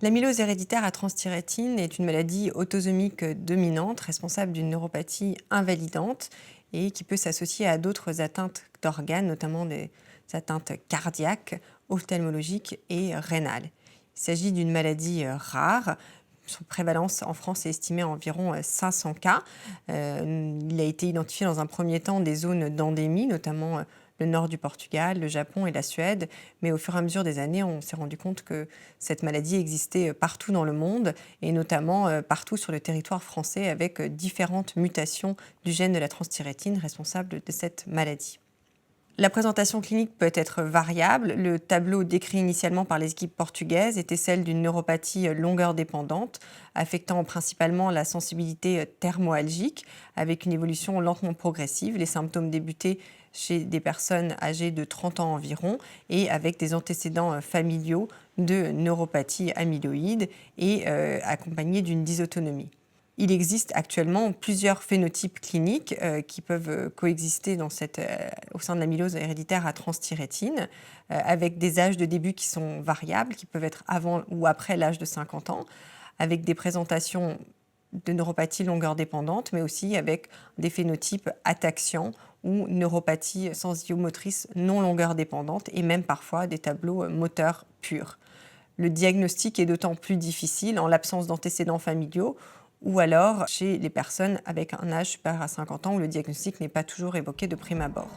L'amylose héréditaire à transthyrétine est une maladie autosomique dominante responsable d'une neuropathie invalidante et qui peut s'associer à d'autres atteintes d'organes, notamment des atteintes cardiaques, ophtalmologiques et rénales. Il s'agit d'une maladie rare. Son prévalence en France est estimée à environ 500 cas. Il a été identifié dans un premier temps des zones d'endémie, notamment le nord du Portugal, le Japon et la Suède. Mais au fur et à mesure des années, on s'est rendu compte que cette maladie existait partout dans le monde et notamment partout sur le territoire français avec différentes mutations du gène de la transthyrétine responsable de cette maladie. La présentation clinique peut être variable. Le tableau décrit initialement par les équipes portugaises était celle d'une neuropathie longueur dépendante, affectant principalement la sensibilité thermoalgique, avec une évolution lentement progressive. Les symptômes débutaient chez des personnes âgées de 30 ans environ et avec des antécédents familiaux de neuropathie amyloïde et accompagnés d'une dysautonomie. Il existe actuellement plusieurs phénotypes cliniques qui peuvent coexister au sein de l'amylose héréditaire à transthyrétine, avec des âges de début qui sont variables, qui peuvent être avant ou après l'âge de 50 ans, avec des présentations de neuropathie longueur dépendante, mais aussi avec des phénotypes ataxiants ou neuropathie sensio-motrice non longueur dépendante, et même parfois des tableaux moteurs purs. Le diagnostic est d'autant plus difficile en l'absence d'antécédents familiaux ou alors chez les personnes avec un âge supérieur à 50 ans où le diagnostic n'est pas toujours évoqué de prime abord.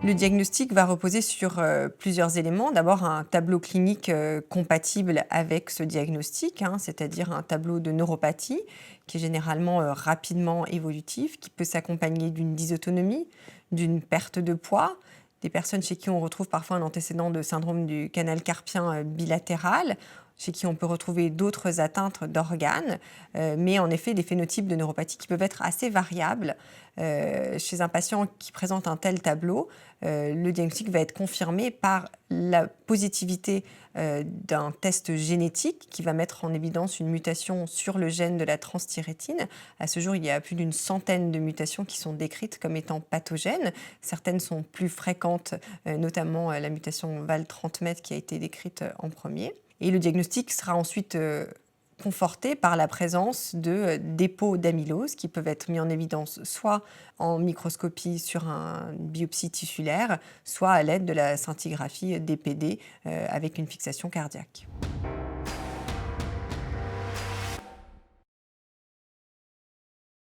Le diagnostic va reposer sur plusieurs éléments. D'abord, un tableau clinique compatible avec ce diagnostic, c'est-à-dire un tableau de neuropathie qui est généralement rapidement évolutif, qui peut s'accompagner d'une dysautonomie, d'une perte de poids, des personnes chez qui on retrouve parfois un antécédent de syndrome du canal carpien bilatéral, chez qui on peut retrouver d'autres atteintes d'organes, mais en effet des phénotypes de neuropathie qui peuvent être assez variables. Chez un patient qui présente un tel tableau, le diagnostic va être confirmé par la positivité d'un test génétique qui va mettre en évidence une mutation sur le gène de la transthyrétine. À ce jour, il y a plus d'une centaine de mutations qui sont décrites comme étant pathogènes. Certaines sont plus fréquentes, notamment la mutation Val30M qui a été décrite en premier. Et le diagnostic sera ensuite conforté par la présence de dépôts d'amylose qui peuvent être mis en évidence soit en microscopie sur une biopsie tissulaire, soit à l'aide de la scintigraphie DPD avec une fixation cardiaque.